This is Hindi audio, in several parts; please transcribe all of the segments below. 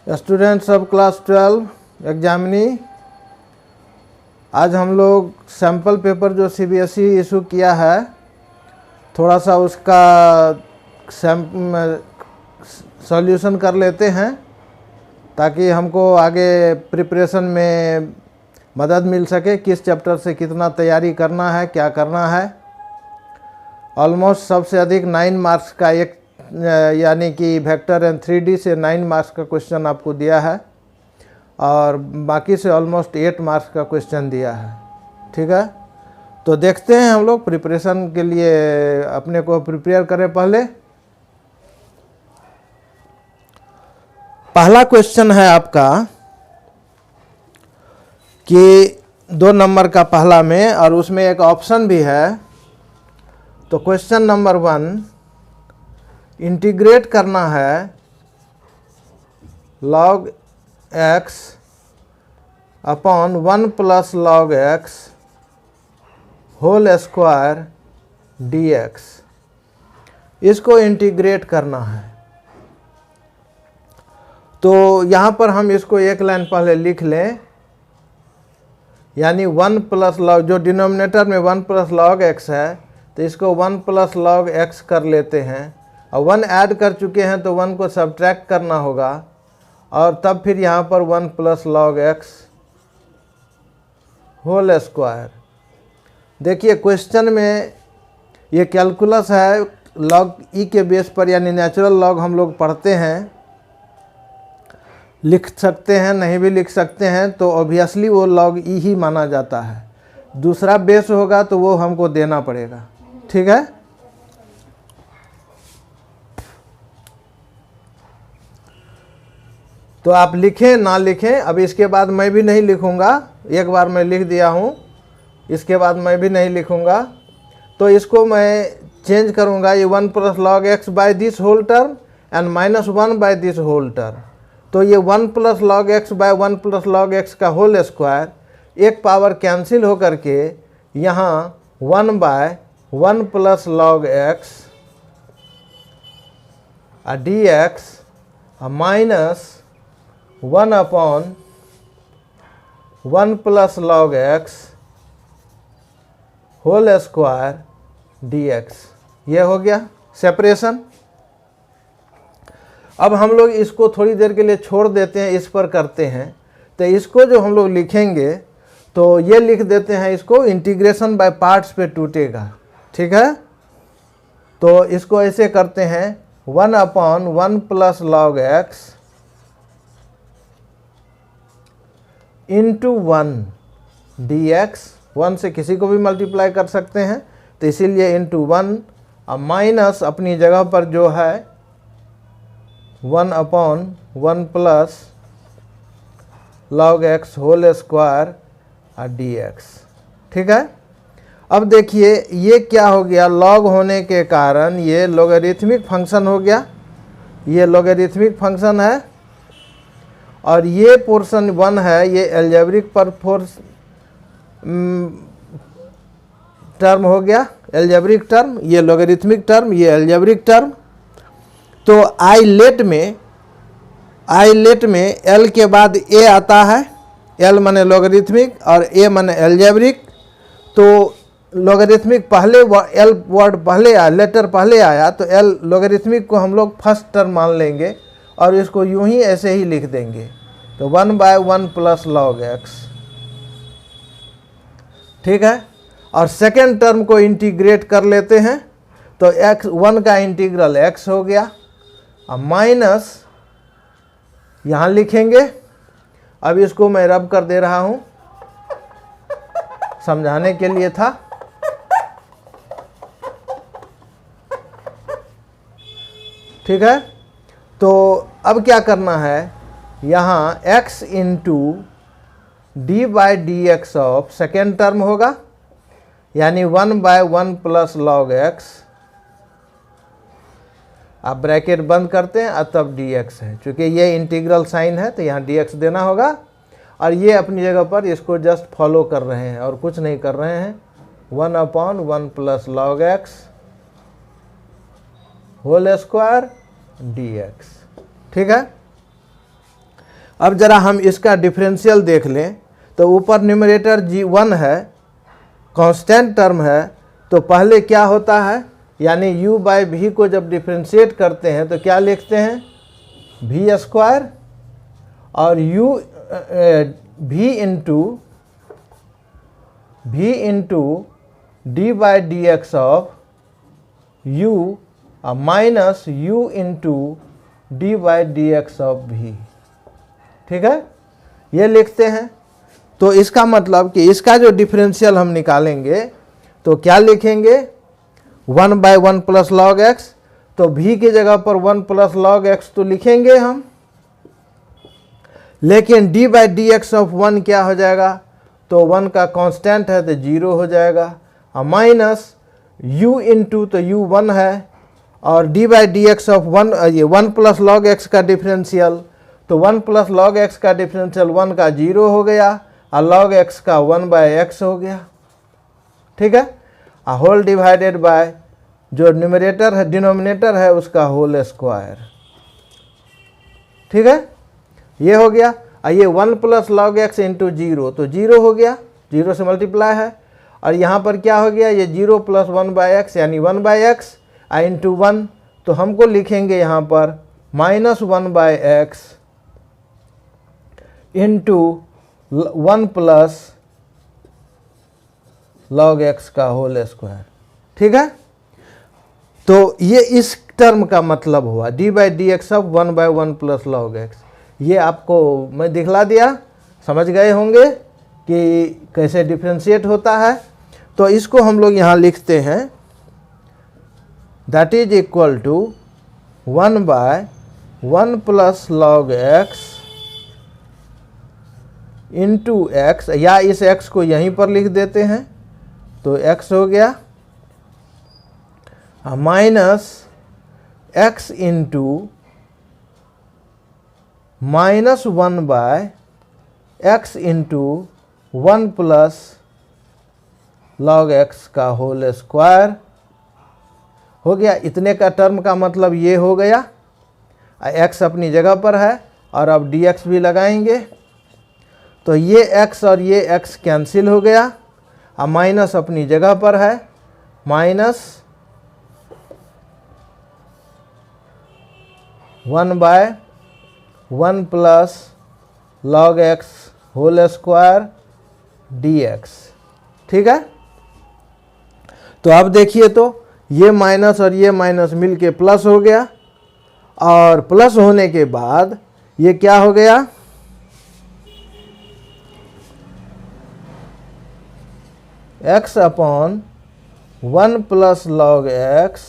स्टूडेंट्स ऑफ क्लास 12 एग्जामिनी, आज हम लोग सैम्पल पेपर जो सीबीएसई इशू किया है थोड़ा सा उसका सॉल्यूशन कर लेते हैं ताकि हमको आगे प्रिपरेशन में मदद मिल सके। किस चैप्टर से कितना तैयारी करना है, क्या करना है। ऑलमोस्ट सबसे अधिक 9 मार्क्स का एक यानी कि वेक्टर एंड 3D से 9 मार्क्स का क्वेश्चन आपको दिया है और बाकी से ऑलमोस्ट 8 मार्क्स का क्वेश्चन दिया है। ठीक है, तो देखते हैं हम लोग प्रिपरेशन के लिए अपने को प्रिपेयर करें। पहला क्वेश्चन है आपका कि 2 नंबर का पहला में और उसमें एक ऑप्शन भी है। तो क्वेश्चन नंबर 1, इंटीग्रेट करना है log x upon 1 plus log x whole square dx। इसको इंटीग्रेट करना है। तो यहाँ पर हम इसको एक लाइन पहले लिख लें, यानी 1 प्लस log, जो डिनोमिनेटर में 1 प्लस log x है तो इसको 1 प्लस log x कर लेते हैं और 1 ऐड कर चुके हैं तो 1 को सब्ट्रैक्ट करना होगा और तब फिर यहाँ पर 1 plus log x whole square. देखिए क्वेश्चन में ये कैलकुलस है, log e के बेस पर यानी नेचुरल log हम लोग पढ़ते हैं, लिख सकते हैं नहीं भी लिख सकते हैं, तो ऑब्वियसली वो log e ही माना जाता है। दूसरा बेस होगा तो वो हमको देना पड़ेगा। ठीक है, तो आप लिखें ना लिखें, अब इसके बाद मैं भी नहीं लिखूंगा। एक बार मैं लिख दिया हूं, इसके बाद मैं भी नहीं लिखूंगा। तो इसको मैं चेंज करूंगा, ये 1 plus log x by this whole term and -1 by this whole term. तो ये 1 plus log x by 1 plus log x का होल स्क्वायर, एक पावर कैंसिल होकर के यहाँ 1 by 1 plus log x dx minus 1 upon 1 plus log x whole square dx। ये हो गया सेपरेशन। अब हम लोग इसको थोड़ी देर के लिए छोड़ देते हैं, इस पर करते हैं। तो इसको जो हम लोग लिखेंगे तो ये लिख देते हैं, इसको इंटीग्रेशन बाय पार्ट्स पे टूटेगा। ठीक है, तो इसको ऐसे करते हैं 1 upon 1 plus log x into 1 dx। 1 से किसी को भी मल्टीप्लाई कर सकते हैं तो इसीलिए इंटू 1 और माइनस अपनी जगह पर जो है 1 upon 1 plus log x whole square dx। ठीक है, अब देखिए ये क्या हो गया, लॉग होने के कारण ये लोगरिथमिक फंक्शन हो गया। ये लोगरिथमिक फंक्शन है और ये पोर्शन 1 है, ये एल्जेब्रिक टर्म हो गया, एल्जेब्रिक टर्म, ये लोगरिथमिक टर्म, ये एल्जेब्रिक टर्म। तो आइलेट में एल के बाद ए आता है, एल माने लोगरिथमिक और ए माने एल्जेब्रिक। तो लोगरिथमिक पहले, एल वर्ड पहले आया, लेटर पहले आया, तो एल लोगरिथमिक को हम लोग फर्स्ट टर्म मान लेंगे और इसको यूं ही ऐसे ही लिख देंगे। तो 1 बाय 1 प्लस log x। ठीक है, और सेकेंड टर्म को इंटीग्रेट कर लेते हैं तो x1 का इंटीग्रल x हो गया और माइनस यहाँ लिखेंगे। अब इसको मैं रब कर दे रहा हूँ, समझाने के लिए था। ठीक है, तो अब क्या करना है, यहाँ x into D by d x of second term होगा, यानी 1 बाय 1 प्लस log x। आप ब्रैकेट बंद करते हैं और तब dx है, क्योंकि ये इंटीग्रल साइन है तो यहाँ dx देना होगा। और ये अपनी जगह पर इसको जस्ट फॉलो कर रहे हैं और कुछ नहीं कर रहे हैं। 1 upon 1 plus log x whole square dx। ठीक है, अब जरा हम इसका डिफरेंशियल देख लें, तो ऊपर न्यूमरेटर g1 है, कांस्टेंट टर्म है, तो पहले क्या होता है, यानी u बाय v को जब डिफरेंशिएट करते हैं तो क्या लिखते हैं, v स्क्वायर, और u v into D by d x of u minus u into D by d x of v। ठीक है, ये लिखते हैं। तो इसका मतलब कि इसका जो डिफरेंशियल हम निकालेंगे तो क्या लिखेंगे, 1 बाय 1 प्लस लॉग एक्स, तो v की जगह पर 1 प्लस लॉग एक्स तो लिखेंगे हम, लेकिन d by d x of 1 क्या हो जाएगा, तो 1 का कांस्टेंट है तो 0 हो जाएगा, और माइनस u इंटू, तो u 1 है, और d by d x of 1, ये 1 प्लस लॉग एक्स का डिफरेंशियल, तो 1 प्लस लॉग एक्स का डिफरेंशियल 1 का 0 हो गया, और लॉग एक्स का 1 बाय एक्स हो गया। ठीक है, होल डिवाइडेड बाय जो न्यूमरेटर है, डिनोमिनेटर है उसका होल स्क्वायर। ठीक है, ये हो गया। और ये 1 प्लस लॉग एक्स इंटू 0, तो 0 हो गया, 0 से मल्टीप्लाई है, और यहाँ पर क्या हो गया, ये 0 प्लस 1 बाय एक्स यानी 1 बाय एक्स इंटू 1, तो हमको लिखेंगे यहाँ पर minus 1 by x into 1 plus log x का होल स्क्वायर। ठीक है, तो ये इस टर्म का मतलब हुआ d by d x of 1 by 1 plus log x. ये आपको मैं दिखला दिया, समझ गए होंगे कि कैसे डिफरेंशिएट होता है। तो इसको हम लोग यहाँ लिखते हैं, that is equal to 1 by 1 plus log x into x, या इस एक्स को यहीं पर लिख देते हैं तो एक्स हो गया, minus x into minus 1 by x into 1 plus log x का होल स्क्वायर हो गया। इतने का टर्म का मतलब ये हो गया, एक्स अपनी जगह पर है, और अब डी एक्स भी लगाएंगे, तो ये x और ये x कैंसिल हो गया, अब माइनस अपनी जगह पर है, minus 1 by 1 plus log x whole square dx। ठीक है, तो अब देखिए, तो ये माइनस और ये माइनस मिलके प्लस हो गया, और प्लस होने के बाद ये क्या हो गया, x upon 1 plus log x,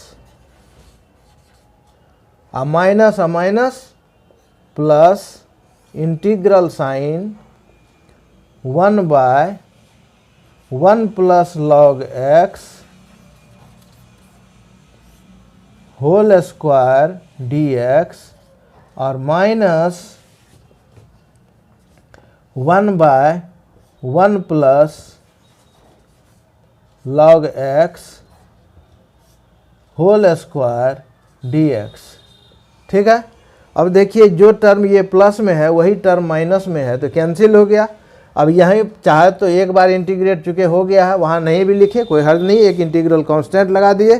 a minus plus integral sign 1 by 1 plus log x whole square dx, और minus 1 by 1 plus log x whole square dx। ठीक है, अब देखिए जो टर्म ये प्लस में है वही टर्म माइनस में है, तो कैंसिल हो गया। अब यहीं चाहे तो एक बार इंटीग्रेट चुके हो गया है, वहाँ नहीं भी लिखे कोई हर्ज नहीं, एक इंटीग्रल कांस्टेंट लगा दिए।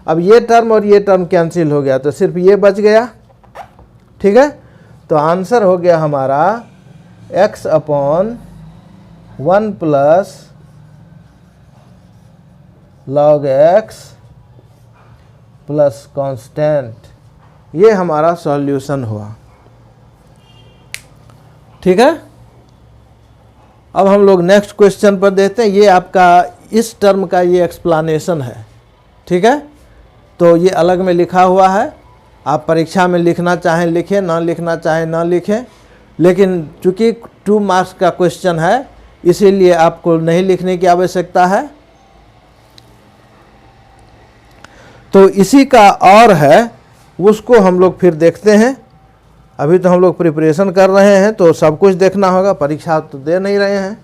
अब ये टर्म और ये टर्म कैंसिल हो गया, तो सिर्फ ये बच गया। ठीक है, तो आंसर हो गया हमारा x upon 1 plus log x plus constant, ये हमारा सॉल्यूशन हुआ। ठीक है, अब हम लोग नेक्स्ट क्वेश्चन पर देखते हैं। ये आपका इस टर्म का ये एक्सप्लेनेशन है। ठीक है, तो ये अलग में लिखा हुआ है, आप परीक्षा में लिखना चाहें लिखें, ना लिखना चाहें ना लिखें, लेकिन चूंकि 2 मार्क्स का क्वेश्चन है इसीलिए आपको नहीं लिखने की आवश्यकता है। तो इसी का और है, उसको हम लोग फिर देखते हैं। अभी तो हम लोग प्रिपरेशन कर रहे हैं, तो सब कुछ देखना होगा, परीक्षा तो दे नहीं रहे हैं।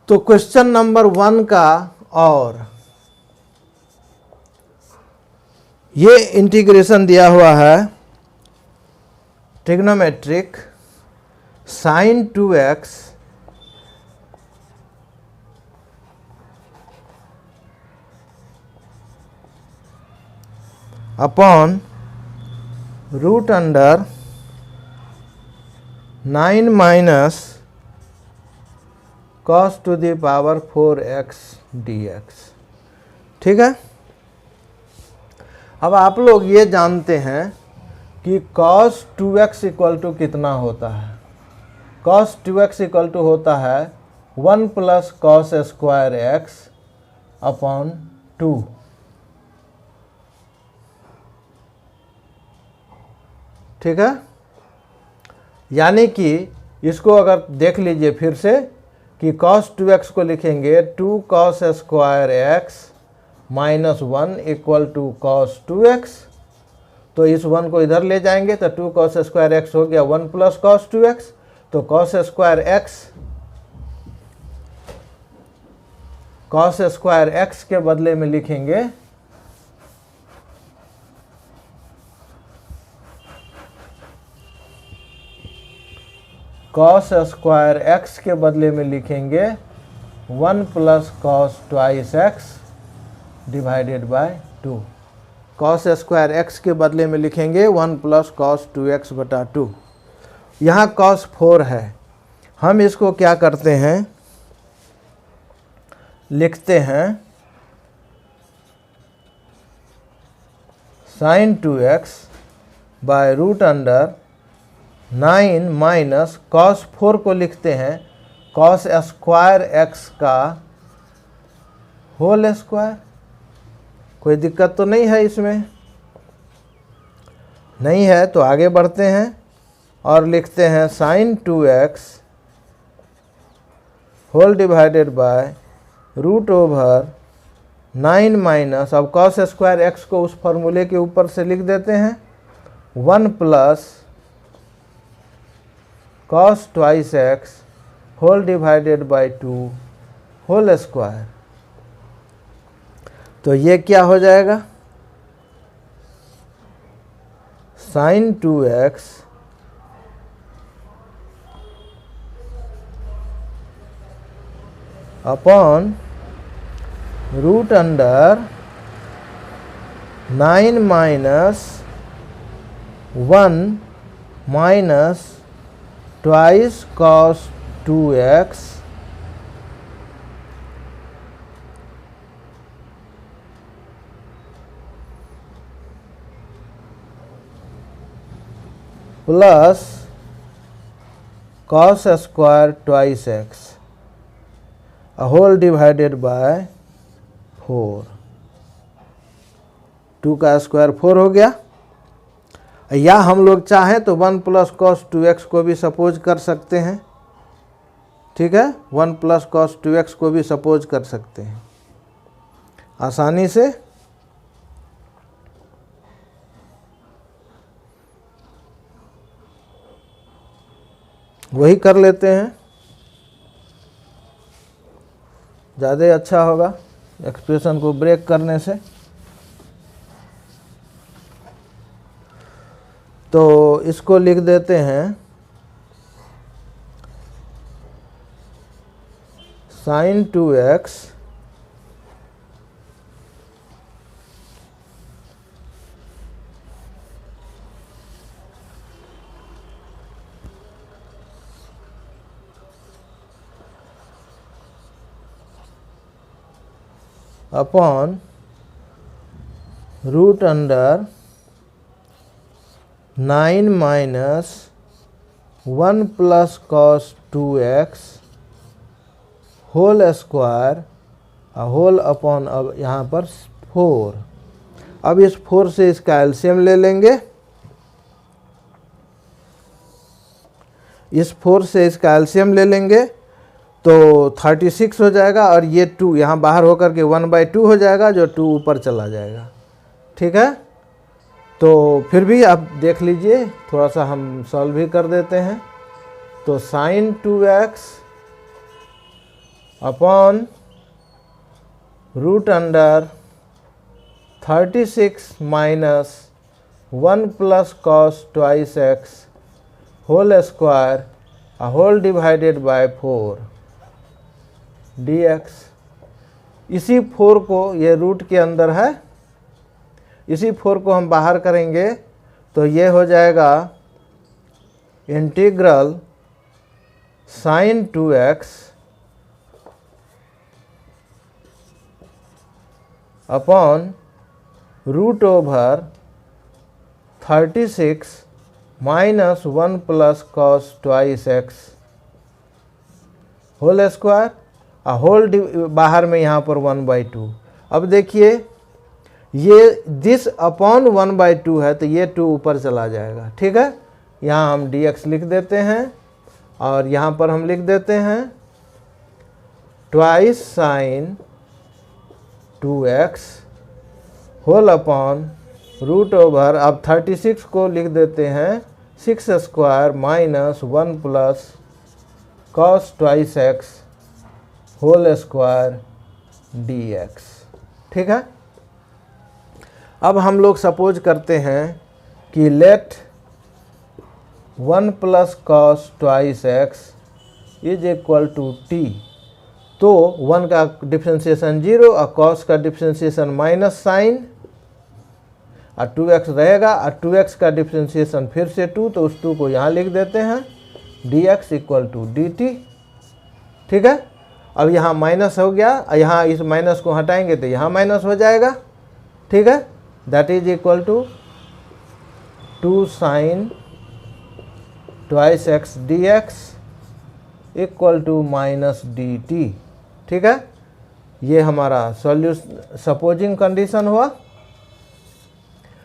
तो क्वेश्चन नंबर 1 का और ये इंटीग्रेशन दिया हुआ है trigonometric sin 2x upon root under 9 minus cos to the power 4x dx। ठीक है। अब आप लोग ये जानते हैं कि cos 2x इक्वल टू कितना होता है। cos 2x इक्वल टू होता है 1 plus cos square x upon 2। ठीक है। यानी कि इसको अगर देख लीजिए फिर से कि cos 2x को लिखेंगे 2 cos square x minus 1 equal to cos 2x। तो इस 1 को इधर ले जाएंगे तो 2 cos स्क्वायर x हो गया 1 प्लस cos 2x। तो cos स्क्वायर x के बदले में लिखेंगे cos स्क्वायर x के बदले में लिखेंगे 1 plus cos twice x divided by 2। cos square x के बदले में लिखेंगे 1 प्लस cos 2x बटा 2। यहाँ cos 4 है। हम इसको क्या करते हैं, लिखते हैं sin 2x by root under 9 minus cos 4 को लिखते हैं cos स्क्वायर x का होल स्क्वायर। कोई दिक्कत तो नहीं है इसमें? नहीं है तो आगे बढ़ते हैं और लिखते हैं sin 2x whole divided by root over 9 minus, अब cos स्क्वायर x को उस फॉर्मूले के ऊपर से लिख देते हैं 1 plus cos twice x whole divided by 2 whole square. तो ये क्या हो जाएगा, sin 2x upon root under 9 minus 1 minus twice cos 2x plus cos square twice x whole divided by 4। 2 का स्क्वायर 4 हो गया। या हम लोग चाहें तो 1 प्लस cos 2x को भी सपोज कर सकते हैं। ठीक है, 1 प्लस cos 2x को भी सपोज कर सकते हैं आसानी से। वही कर लेते हैं, ज़्यादा अच्छा होगा एक्सप्रेशन को ब्रेक करने से। तो इसको लिख देते हैं sin 2x upon root under 9 minus 1 plus cos 2x whole square whole upon, अब यहाँ पर 4। अब इस 4 से इसका एलसीएम ले लेंगे। इस 4 से इसका एलसीएम ले लेंगे तो 36 हो जाएगा और ये 2 यहाँ बाहर होकर के 1/2 हो जाएगा, जो 2 ऊपर चला जाएगा। ठीक है, तो फिर भी आप देख लीजिए, थोड़ा सा हम सॉल्व भी कर देते हैं। तो sin 2x upon root under 36 minus 1 plus cos twice x whole square whole divided by 4 dx। इसी 4 को, ये रूट के अंदर है, इसी 4 को हम बाहर करेंगे तो ये हो जाएगा integral sine 2x upon root over 36 minus 1 plus cos twice x whole square whole बाहर में यहाँ पर 1/2। अब देखिए ये दिस अपॉन 1/2 है तो ये 2 ऊपर चला जाएगा, ठीक है। यहाँ हम dx लिख देते हैं और यहाँ पर हम लिख देते हैं twice sine 2x whole upon root over, अब 36 को लिख देते हैं 6 square minus 1 plus cos twice x whole square dx, ठीक है। अब हम लोग सपोज करते हैं कि let 1 plus cos twice x is equal to t, तो 1 का डिफ्रेंशिएशन 0 और कॉस का डिफ्रेंशिएशन माइनस साइन और 2x रहेगा और 2x का डिफ्रेंशिएशन फिर से 2, तो उस 2 को यहाँ लिख देते हैं dx इक्वल टू dt, ठीक है। अब यहाँ माइनस हो गया, यहाँ इस माइनस को हटाएंगे तो यहाँ माइनस हो जाएगा, ठीक है। That is equal to 2 sine twice x dx equal to minus dt, ठीक है। ये हमारा सॉल्यूशन सपोजिंग कंडीशन हुआ।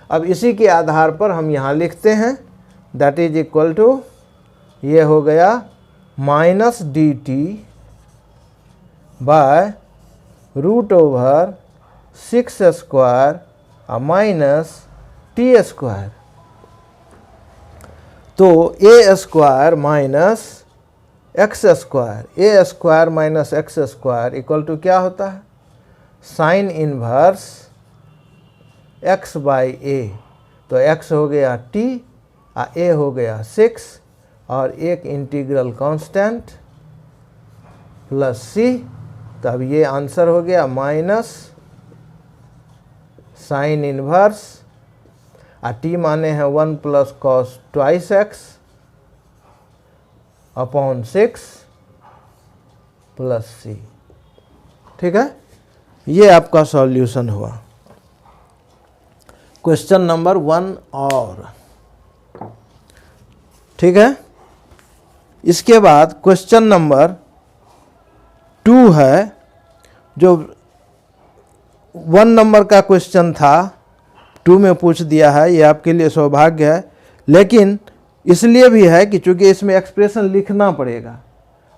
अब इसी के आधार पर हम यहाँ लिखते हैं दैट इज इक्वल टू, ये हो गया minus dt by root over 6 square minus t square, तो a square minus x square, a square minus x square equal to क्या होता है sine inverse x by a, तो x हो गया t और a हो गया 6 और एक इंटीग्रल कांस्टेंट प्लस c, तब ये आंसर हो गया माइनस साइन इनवर्स और t माने हैं 1 plus cos twice x upon 6 plus c, ठीक है। ये आपका सॉल्यूशन हुआ क्वेश्चन नंबर 1 और, ठीक है। इसके बाद क्वेश्चन नंबर 2 है, जो 1 नंबर का क्वेश्चन था 2 में पूछ दिया है, ये आपके लिए सौभाग्य है, लेकिन इसलिए भी है कि चूंकि इसमें एक्सप्रेशन लिखना पड़ेगा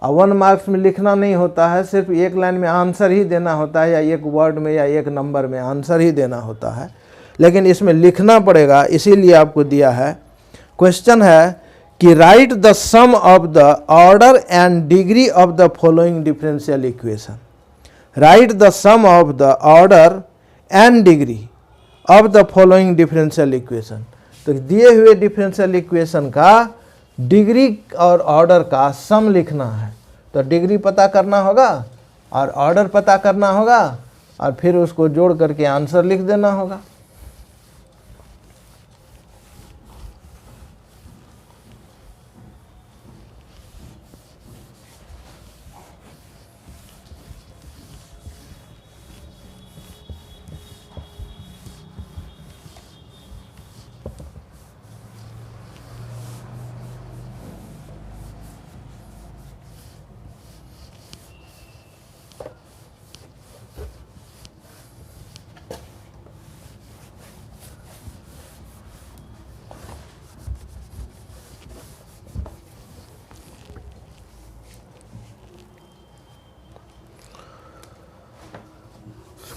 और 1 मार्क्स में लिखना नहीं होता है, सिर्फ एक लाइन में आंसर ही देना होता है या एक वर्ड में या एक नंबर में आंसर ही देना होता है, लेकिन इसमें लिखना पड़ेगा, इसीलिए आपको दिया है। क्वेश्चन है कि write the sum of the order and degree of the following differential equation, write the sum of the order and degree of the following differential equation, तो दिए हुए डिफरेंशियल इक्वेशन का डिग्री और ऑर्डर का सम लिखना है, तो डिग्री पता करना होगा और ऑर्डर पता करना होगा और फिर उसको जोड़ करके आंसर लिख देना होगा।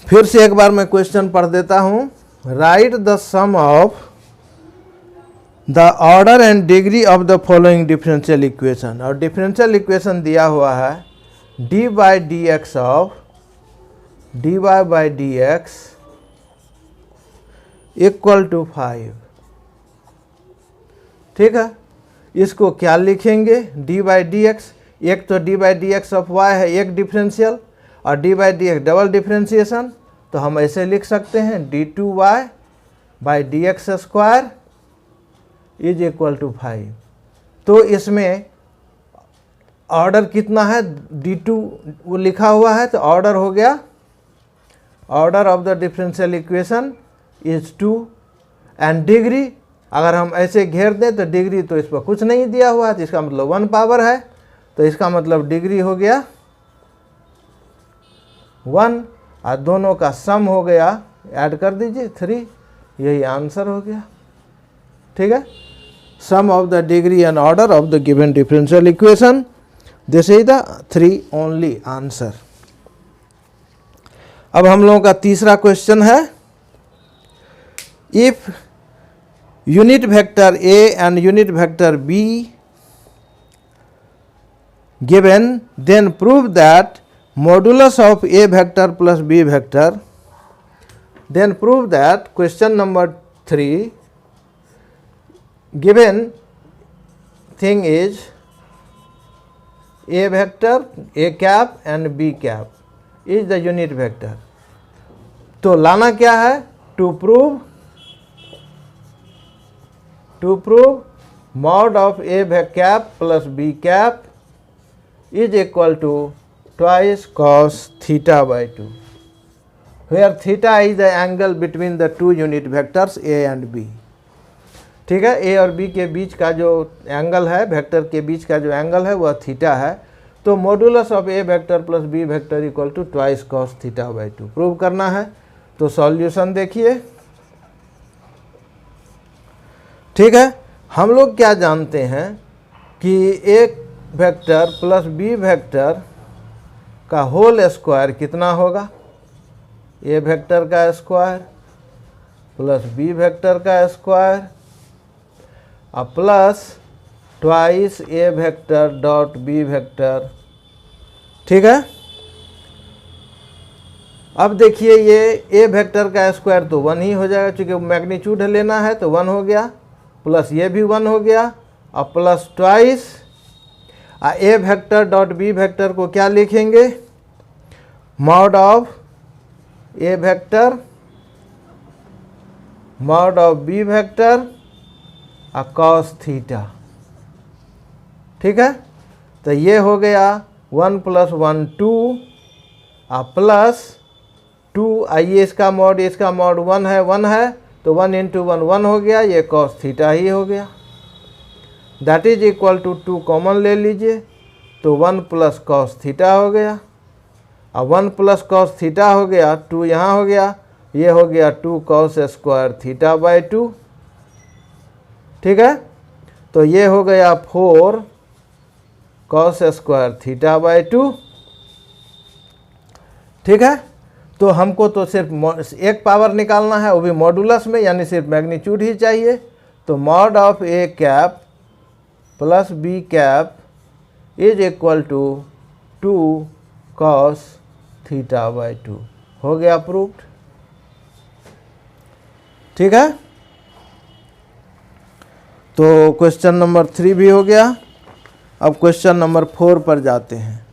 फिर से एक बार मैं क्वेश्चन पढ़ देता हूं। Write the sum of the order and degree of the following differential equation, और डिफरेंशियल इक्वेशन दिया हुआ है dy by dx of dy by dx equal to 5। ठीक है, इसको क्या लिखेंगे, डी बाई डी एक्स, एक तो d by d x of y है एक डिफरेंशियल, और d by d x double differentiation, तो हम ऐसे लिख सकते हैं d two y by d x square is equal to 5। तो इसमें ऑर्डर कितना है, d2 वो लिखा हुआ है, तो ऑर्डर हो गया, order of the differential equation is 2, and degree अगर हम ऐसे घेर दें तो डिग्री तो इस पर कुछ नहीं दिया हुआ है, तो इसका मतलब 1 पावर है, तो इसका मतलब डिग्री हो गया 1, और दोनों का सम हो गया, ऐड कर दीजिए 3, यही आंसर हो गया। ठीक है, sum of the degree and order of the given differential equation, this is the 3 only answer. अब हम लोगों का तीसरा क्वेश्चन है, if unit vector A and unit vector B given, then prove that modulus of A vector plus B vector, then prove that question number 3 given thing is A vector A cap and B cap is the unit vector। तो लाना क्या है, to prove mod of A cap plus B cap is equal to twice cos theta by 2, where theta is the angle between the two unit vectors A and B। ठीक है, A और B के बीच का जो एंगल है, वेक्टर के बीच का जो एंगल है वह थीटा है, तो modulus of A vector plus B vector equal to twice cos theta by 2 prove करना है। तो सॉल्यूशन देखिए। ठीक है, हम लोग क्या जानते हैं कि एक वेक्टर प्लस बी वेक्टर का होल स्क्वायर कितना होगा, ए वेक्टर का स्क्वायर प्लस बी वेक्टर का स्क्वायर और plus twice a vector dot b vector. ठीक है, अब देखिए ये ए वेक्टर का स्क्वायर तो 1 ही हो जाएगा, चूँकि मैग्नीट्यूड लेना है तो 1 हो गया, प्लस ये भी 1 हो गया, और plus twice a vector dot b vector को क्या लिखेंगे, mod of a vector mod of b vector और कॉस थीटा। ठीक है, तो ये हो गया 1 + 1 2 और प्लस 2, आइए इसका मॉड 1 है तो 1 × 1 1 हो गया, ये कॉस थीटा ही हो गया, that is equal to 2 common ले लीजिए, तो 1 + cos थीटा हो गया, और 1 + cos थीटा हो गया, 2 यहाँ हो गया, ये हो गया 2 cos स्क्वायर थीटा बाई 2। ठीक है, तो ये हो गया 4 cos स्क्वायर थीटा बाई 2। ठीक है, तो हमको तो सिर्फ एक पावर निकालना है, वो भी मॉडुलस में, यानी सिर्फ मैग्नीट्यूड ही चाहिए, तो mod of a cap plus b cap is equal to 2 cos theta by 2 हो गया प्रूव्ड। ठीक है, तो क्वेश्चन नंबर 3 भी हो गया। अब क्वेश्चन नंबर 4 पर जाते हैं।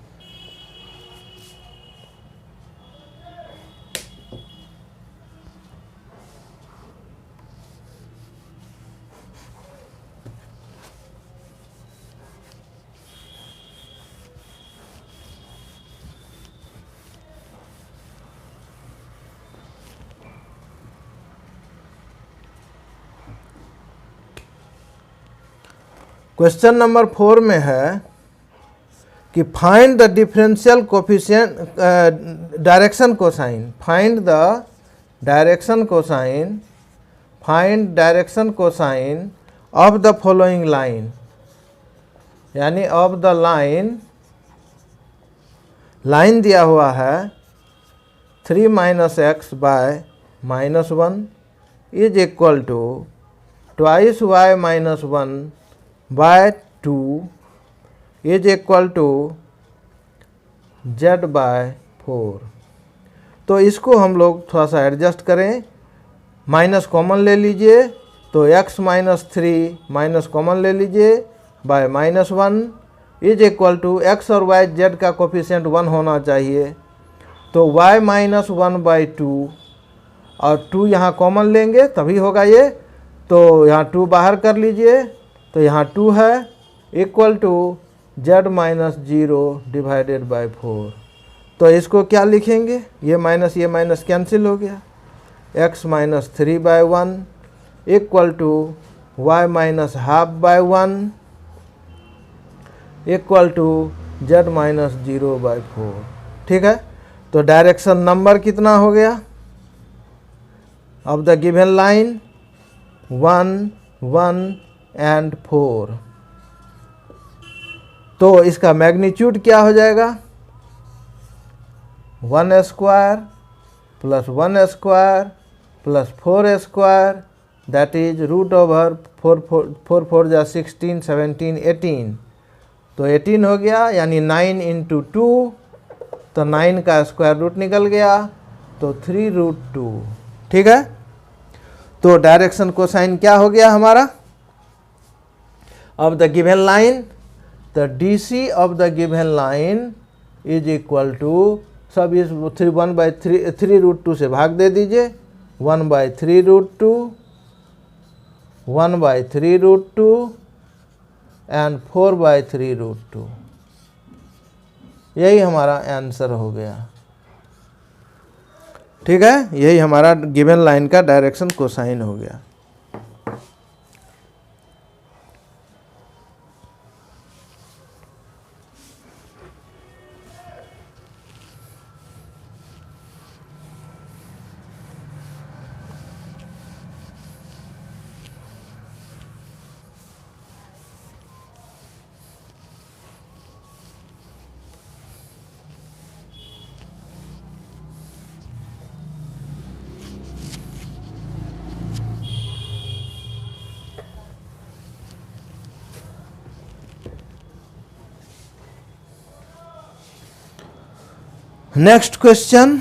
क्वेश्चन नंबर 4 में है कि find the differential coefficient direction cosine, find direction cosine of the following line, यानी ऑफ द लाइन दिया हुआ है 3 - x by -1 is equal to twice y - 1 by 2 is equal to z/4। तो इसको हम लोग थोड़ा सा एडजस्ट करें, माइनस कॉमन ले लीजिए, तो x - 3 माइनस कॉमन ले लीजिए by -1 is equal to x और y z का कोफिशिएंट 1 होना चाहिए, तो y - 1/2 और 2 यहाँ कॉमन लेंगे तभी होगा ये, तो यहाँ 2 बाहर कर लीजिए, तो यहाँ 2 है equal to z - 0 divided by 4। तो इसको क्या लिखेंगे, ये माइनस कैंसिल हो गया, x - 3/1 equal to y - ½/1 equal to z - 0/4। ठीक है, तो डायरेक्शन नंबर कितना हो गया of the given line, 1, 1 and 4। तो इसका मैग्नीट्यूड क्या हो जाएगा, 1² प्लस 1² प्लस 4² दैट इज √4 4 जा 16 17 18, तो 18 हो गया, यानी 9 × 2, तो 9 का स्क्वायर रूट निकल गया, तो 3√2। ठीक है, तो डायरेक्शन कोसाइन क्या हो गया हमारा ऑफ द गिवन लाइन, तो DC of the given line is equal to, सब इस 3√2 से भाग दे दीजिए, 1/3√2 1/3√2 एंड 4/3√2। यही हमारा आंसर हो गया। ठीक है, यही हमारा गिवन लाइन का डायरेक्शन कोसाइन हो गया। नेक्स्ट क्वेश्चन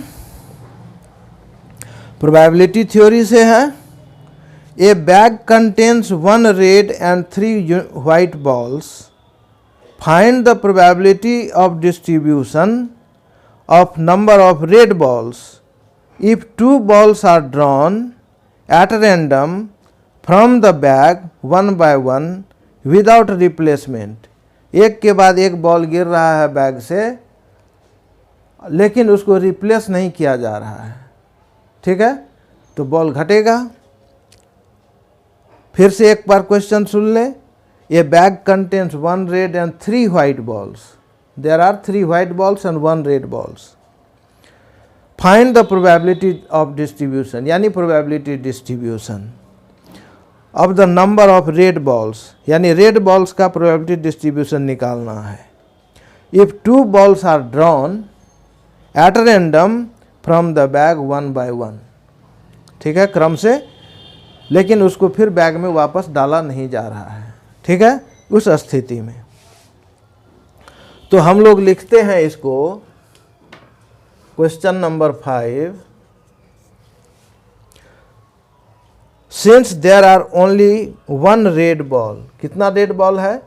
प्रोबेबिलिटी थ्योरी से है। A bag contains 1 red and 3 white balls, find the probability of distribution of number of red balls if 2 balls are drawn at random from the bag 1 by 1 without replacement. एक के बाद एक बॉल गिर रहा है बैग से, लेकिन उसको रिप्लेस नहीं किया जा रहा है। ठीक है, तो बॉल घटेगा। फिर से एक बार क्वेश्चन सुन लें। A bag contains 1 red and 3 white balls, there are 3 white balls and 1 red balls. Find the probability of distribution, यानी probability distribution of the number of red balls, यानी रेड बॉल्स का प्रोबेबिलिटी डिस्ट्रीब्यूशन निकालना है। If 2 balls are drawn at random from the bag 1 by 1। ठीक है, क्रम से, लेकिन उसको फिर बैग में वापस डाला नहीं जा रहा है। ठीक है, उस स्थिति में तो हम लोग लिखते हैं इसको question number 5, since there are only 1 red ball. कितना रेड बॉल है,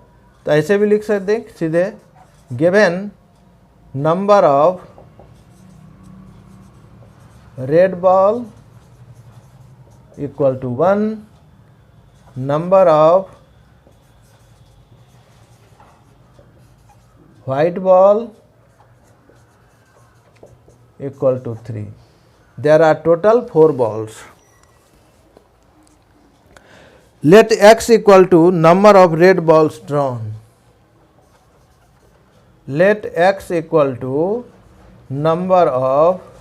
तो ऐसे भी लिख सकते हैं सीधे, given number of red ball equal to 1, number of white ball equal to 3। There are total 4 balls। Let x equal to number of red balls drawn. Let x equal to number of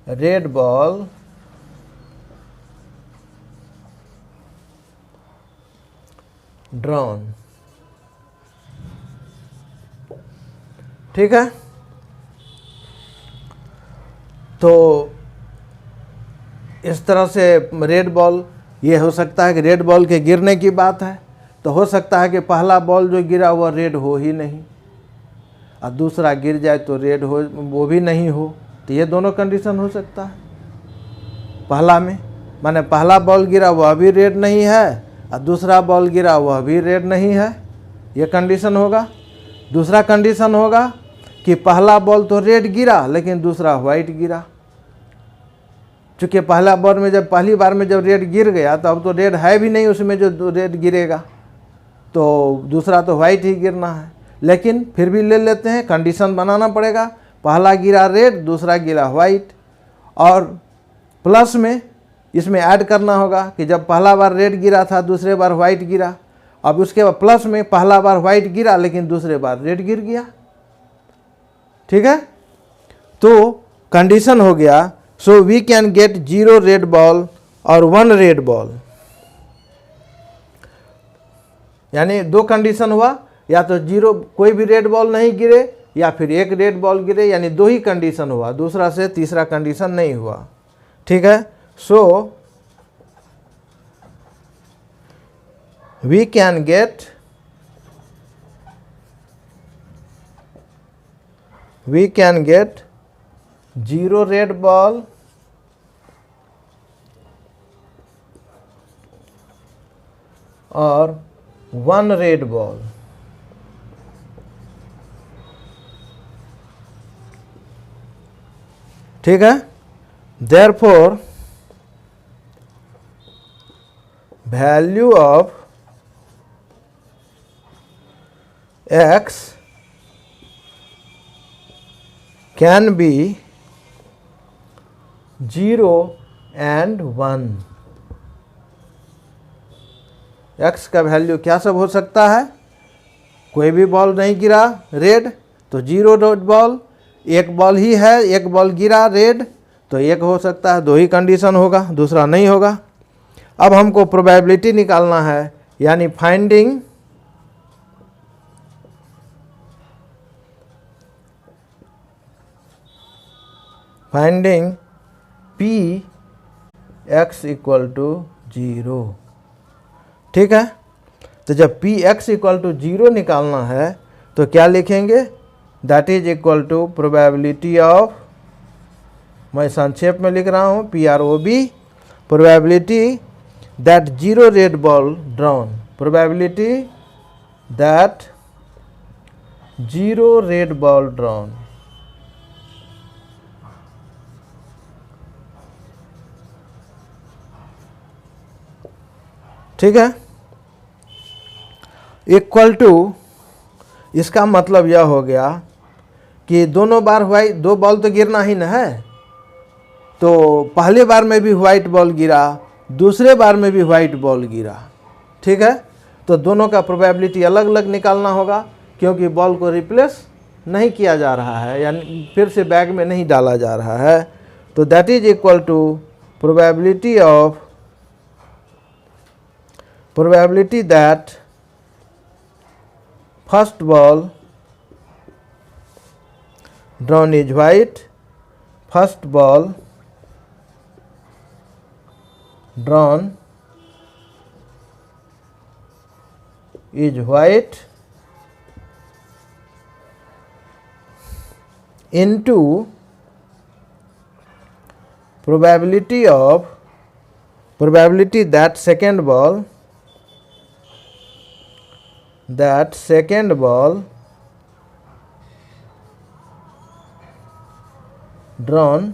red ball drawn. ठीक है, तो इस तरह से रेड बॉल, ये हो सकता है कि रेड बॉल के गिरने की बात है, तो हो सकता है कि पहला बॉल जो गिरा वो रेड हो ही नहीं, और दूसरा गिर जाए तो रेड हो, वो भी नहीं हो, तो ये दोनों कंडीशन हो सकता है पहला में। माने पहला बॉल गिरा वह भी रेड नहीं है और दूसरा बॉल गिरा वह भी रेड नहीं है, ये कंडीशन होगा। दूसरा कंडीशन होगा कि पहला बॉल तो रेड गिरा लेकिन दूसरा वाइट गिरा। चूँकि पहली बार में जब रेड गिर गया तो अब तो रेड है भी नहीं उसमें जो रेड गिरेगा, तो दूसरा तो वाइट ही गिरना है। लेकिन फिर भी ले लेते हैं, कंडीशन बनाना पड़ेगा, पहला गिरा रेड दूसरा गिरा वाइट, और प्लस में इसमें ऐड करना होगा कि जब पहला बार रेड गिरा था दूसरे बार वाइट गिरा, अब उसके बाद प्लस में पहला बार वाइट गिरा लेकिन दूसरे बार रेड गिर गया। ठीक है, तो कंडीशन हो गया, so we can get 0 red ball और 1 रेड बॉल। यानी दो कंडीशन हुआ, या तो 0 कोई भी रेड बॉल नहीं गिरे या फिर 1 रेड बॉल गिरे, यानी दो ही कंडीशन हुआ, दूसरा से तीसरा कंडीशन नहीं हुआ। ठीक है, so we can get we can get 0 red ball और 1 red ball। ठीक है, therefore value of x can be 0 and 1। x का वैल्यू क्या सब हो सकता है, कोई भी बॉल नहीं गिरा रेड तो 0 रेड बॉल, एक बॉल ही है, एक बॉल गिरा रेड तो एक हो सकता है, दो ही कंडीशन होगा, दूसरा नहीं होगा। अब हमको प्रोबेबिलिटी निकालना है, यानी finding p x equal to 0। ठीक है, तो जब p x इक्वल टू 0 निकालना है तो क्या लिखेंगे, that is equal to probability of, मैं संक्षेप में लिख रहा हूँ, PROB, probability that 0 red ball drawn, probability that 0 red ball drawn. ठीक है, इक्वल टू, इसका मतलब यह हो गया कि दोनों बार वाइट, दो बॉल तो गिरना ही न है, तो पहले बार में भी वाइट बॉल गिरा, दूसरे बार में भी वाइट बॉल गिरा। ठीक है, तो दोनों का प्रोबेबिलिटी अलग अलग निकालना होगा, क्योंकि बॉल को रिप्लेस नहीं किया जा रहा है, यानी फिर से बैग में नहीं डाला जा रहा है। तो that is equal to probability of, probability that first ball drawn is white, first ball drawn is white into probability that second ball drawn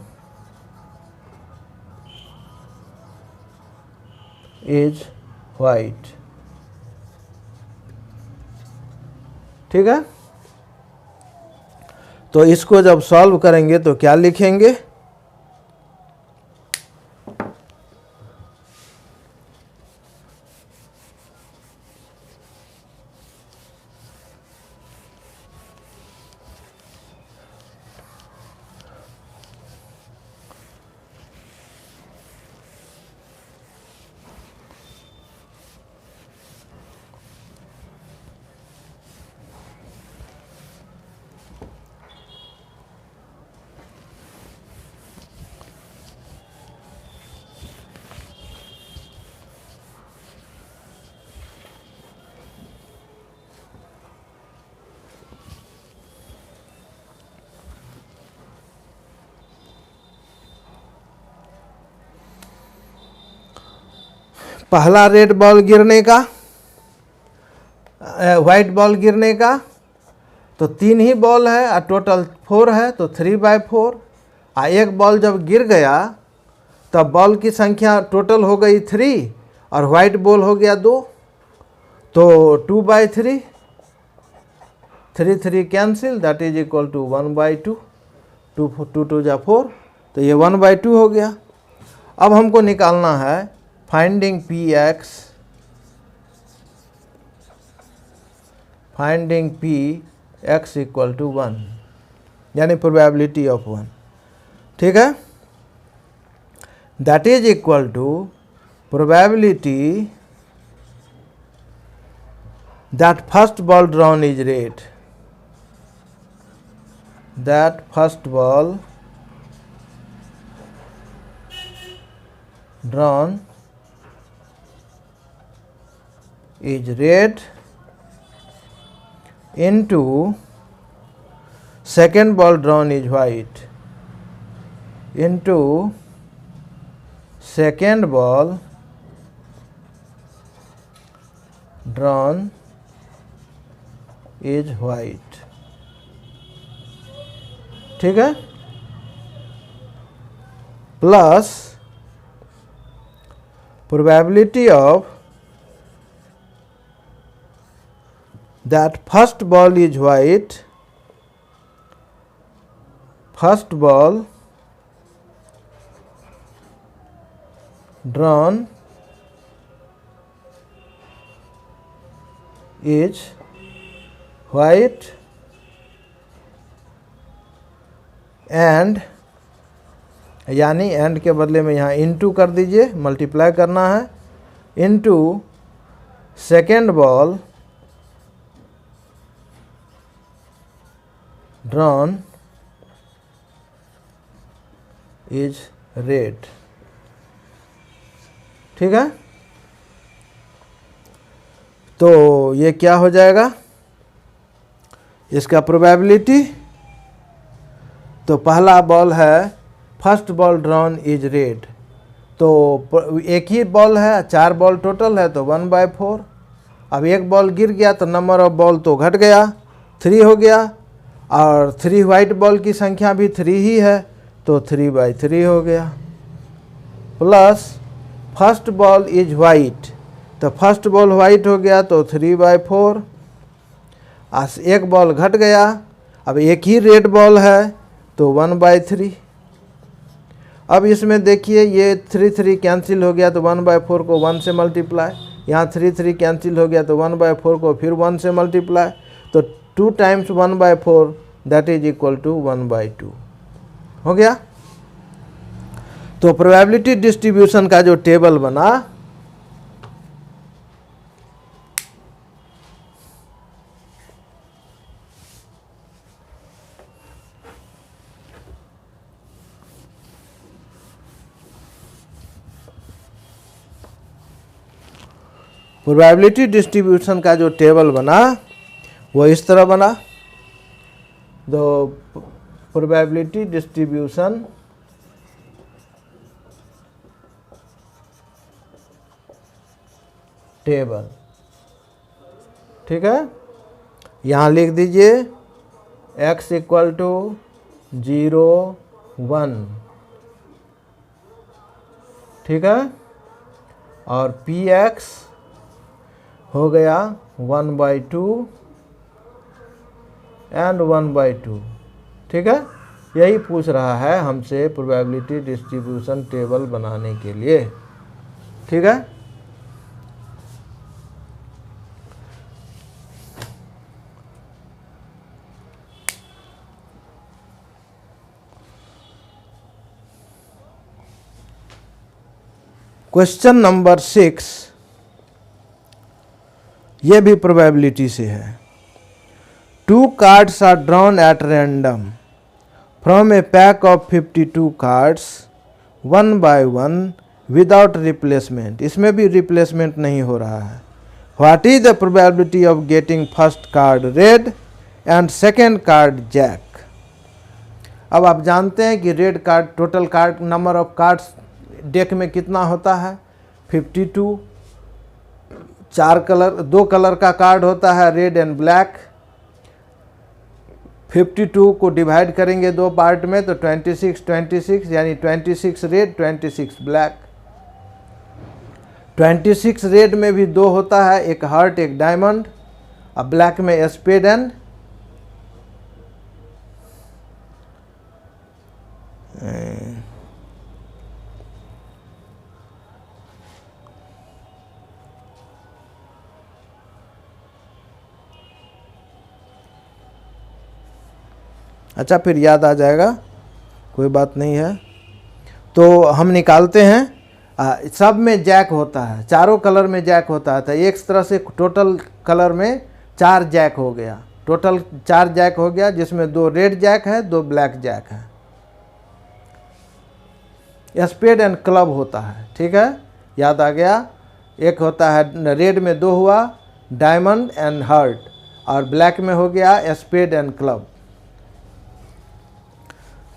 is white। ठीक है, तो इसको जब सॉल्व करेंगे तो क्या लिखेंगे, पहला रेड बॉल गिरने का, वाइट बॉल गिरने का, तो 3 ही बॉल है और टोटल 4 है, तो 3/4। एक बॉल जब गिर गया तब बॉल की संख्या टोटल हो गई 3 और वाइट बॉल हो गया 2, तो 2/3, 3 cancel, that is equal to 1/2, 2 2 जा 4, तो ये 1/2 हो गया। अब हमको निकालना है फाइंडिंग Px इक्वल टू 1, यानी प्रोबेबिलिटी ऑफ 1, ठीक है। That is equal to probability that first ball drawn is red, that first ball drawn is red into second ball drawn is white into second ball drawn is white, ठीक है, plus probability of that first ball is white, first ball drawn is white and, यानी एंड के बदले में यहाँ इनटू कर दीजिए, मल्टीप्लाई करना है, into second ball drawn is red, ठीक है। तो ये क्या हो जाएगा, इसका प्रोबेबिलिटी, तो पहला बॉल है first ball drawn is red, तो एक ही बॉल है, 4 बॉल टोटल है, तो 1/4। अब एक बॉल गिर गया तो नंबर ऑफ बॉल तो घट गया, 3 हो गया, और 3 वाइट बॉल की संख्या भी 3 ही है, तो 3/3 हो गया, plus first ball is white, तो फर्स्ट बॉल वाइट हो गया तो 3/4, एक बॉल घट गया, अब एक ही रेड बॉल है तो 1/3। अब इसमें देखिए ये 3 कैंसिल हो गया, तो 1/4 को 1 से मल्टीप्लाई, यहाँ 3 कैंसिल हो गया तो 1/4 को फिर 1 से मल्टीप्लाई, तो 2 times 1/4 that is equal to 1/2 हो गया। तो प्रोबेबिलिटी डिस्ट्रीब्यूशन का जो टेबल बना, प्रोबेबिलिटी डिस्ट्रीब्यूशन का जो टेबल बना वो इस तरह बना। तो प्रोबेबिलिटी डिस्ट्रीब्यूशन टेबल, ठीक है, यहाँ लिख दीजिए x इक्वल टू 0 1, ठीक है, और Px हो गया 1/2 एंड 1/2, ठीक है। यही पूछ रहा है हमसे प्रोबेबिलिटी डिस्ट्रीब्यूशन टेबल बनाने के लिए, ठीक है। क्वेश्चन नंबर 6, ये भी प्रोबेबिलिटी से है। 2 cards are drawn at random from a pack of 52 cards 1 by 1 without replacement, इसमें भी रिप्लेसमेंट नहीं हो रहा है। What is the probability of getting first card red and second card jack. अब आप जानते हैं कि red card, total card number of cards deck में कितना होता है 52, दो कलर का कार्ड होता है, रेड एंड ब्लैक। 52 को डिवाइड करेंगे दो पार्ट में तो 26 यानी 26 रेड 26 ब्लैक। 26 रेड में भी दो होता है, एक हार्ट एक डायमंड, और ब्लैक में स्पेड एंड अच्छा फिर याद आ जाएगा, कोई बात नहीं है। तो हम निकालते हैं। सब में जैक होता है, चारों कलर में जैक होता है, तो एक तरह से टोटल कलर में 4 जैक हो गया, टोटल 4 जैक हो गया, जिसमें 2 रेड जैक है 2 ब्लैक जैक है। स्पेड एंड क्लब होता है, ठीक है, याद आ गया। एक होता है रेड में 2 हुआ, डायमंड एंड हार्ट, और ब्लैक में हो गया स्पेड एंड क्लब,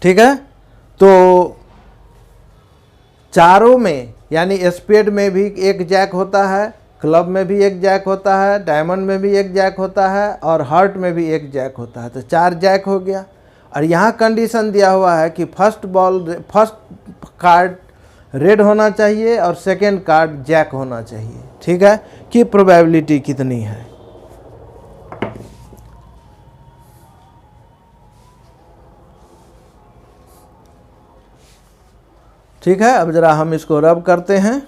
ठीक है। तो चारों में यानी स्पेड में भी एक जैक होता है, क्लब में भी एक जैक होता है, डायमंड में भी एक जैक होता है, और हार्ट में भी एक जैक होता है, तो 4 जैक हो गया। और यहाँ कंडीशन दिया हुआ है कि फर्स्ट कार्ड रेड होना चाहिए और सेकेंड कार्ड जैक होना चाहिए, ठीक है। कि प्रोबेबिलिटी कितनी है। ठीक है, अब जरा हम इसको रब करते हैं।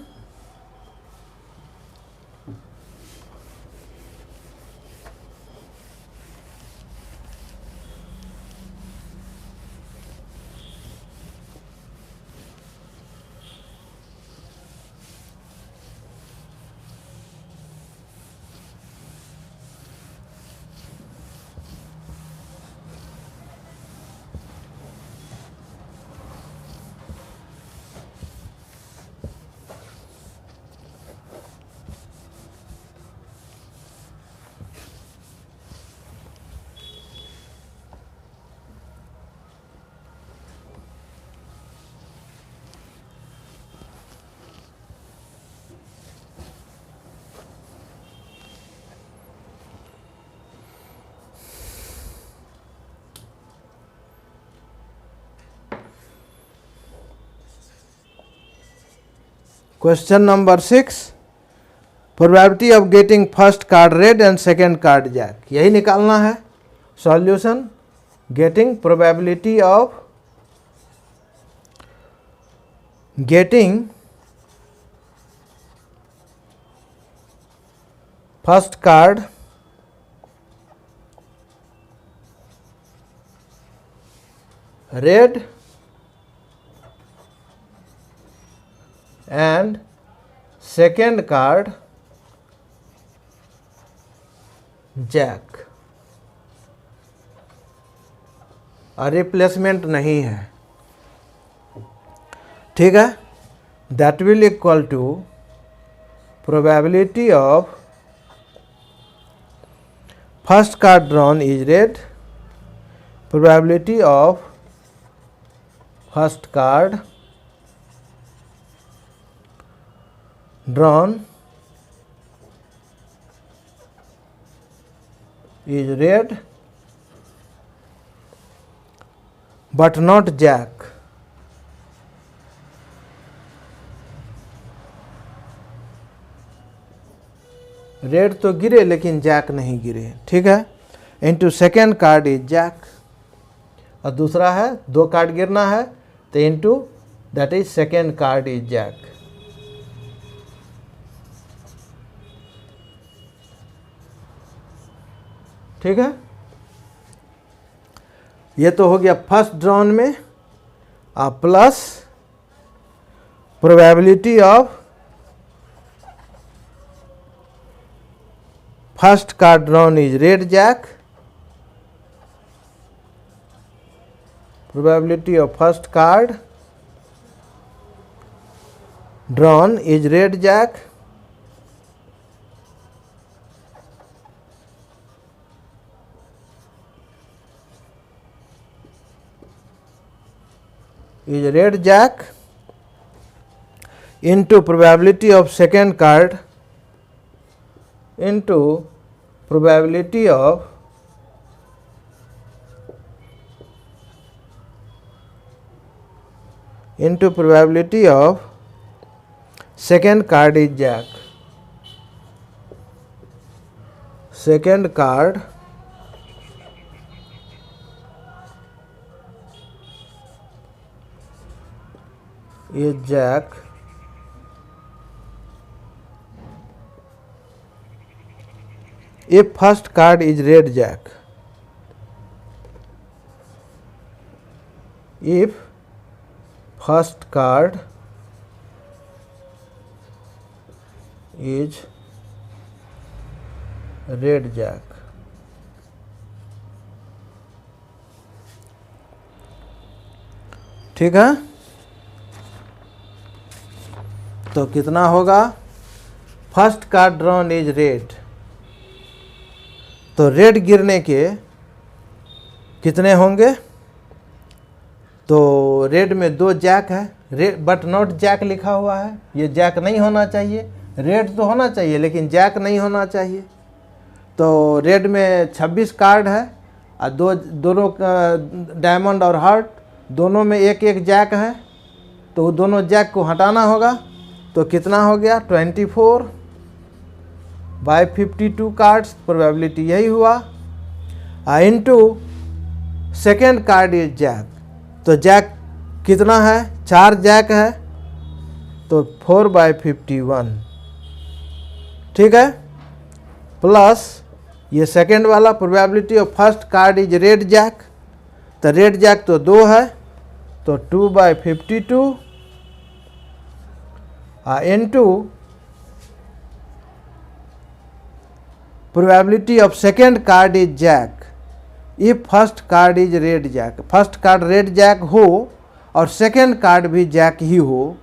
Question number 6, probability of getting first card red and second card jack, यही निकालना है। Solution, getting probability of getting first card red and second card jack, और रिप्लेसमेंट नहीं है, ठीक है। That will equal to probability of first card drawn is red, probability of first card drawn is red but not jack, red तो गिरे लेकिन जैक नहीं गिरे, ठीक है। Into second card is jack, और दूसरा है 2 कार्ड गिरना है तो into that is second card is jack, ठीक है। ये तो हो गया फर्स्ट ड्रॉन में, plus probability of first card drawn is red jack, probability of first card drawn is red jack, is red jack into probability of second card into probability of second card is jack. Second card is jack if first card is red jack. If first card is red jack. ठीक है, तो कितना होगा? First card drawn is red, तो रेड गिरने के कितने होंगे? तो रेड में 2 जैक है, रेड बट नॉट जैक लिखा हुआ है, ये जैक नहीं होना चाहिए। रेड तो होना चाहिए लेकिन जैक नहीं होना चाहिए। तो रेड में 26 कार्ड है और दोनों डायमंड और हार्ट दोनों में एक एक जैक है, तो दोनों जैक को हटाना होगा। तो कितना हो गया? 24 बाय 52 कार्ड्स, प्रोबेबिलिटी यही हुआ। Into second card is jack, तो जैक कितना है? 4 जैक है, तो 4 बाय 51, ठीक है। प्लस ये सेकेंड वाला probability of first card is red jack, तो रेड जैक तो 2 है, तो 2 by 52 into probability of second card is jack if first card is red jack. First card red jack हो और सेकेंड कार्ड भी जैक ही हो,